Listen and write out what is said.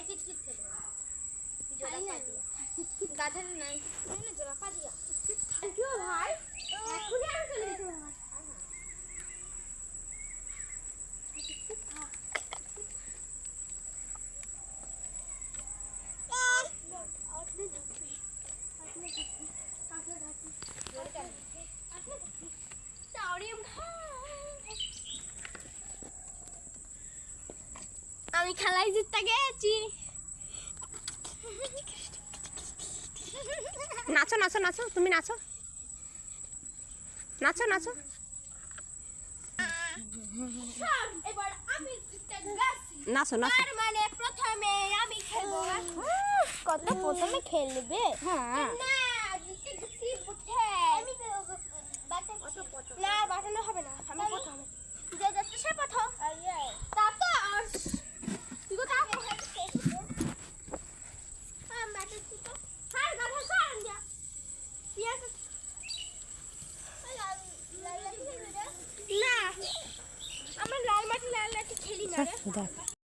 kit खेलो जोड़ा पा दिया गाधा नहीं मैंने जोड़ा पा दिया थैंक यू भाई खुले आने के लिए तो আমি খেলায় জিততে গেছি নাচো নাচো নাচো তুমি নাচো নাচো নাচো এবার আমি জিততে গেছি নাচো নাচো আর মানে প্রথমে আমি খেলবো কত প্রথমে খেলবে হ্যাঁ না জিততে গেছি বুঝে আমি না বাটানো হবে না আমি প্রথম যে যাচ্ছে সে প্রথম তারপর তুই কোথা হ্যাঁ বাটাচ্ছি তো হ্যাঁ গাধা সারান যা পিয়াস না আমরা লাল মাটি খেলি না রে দেখ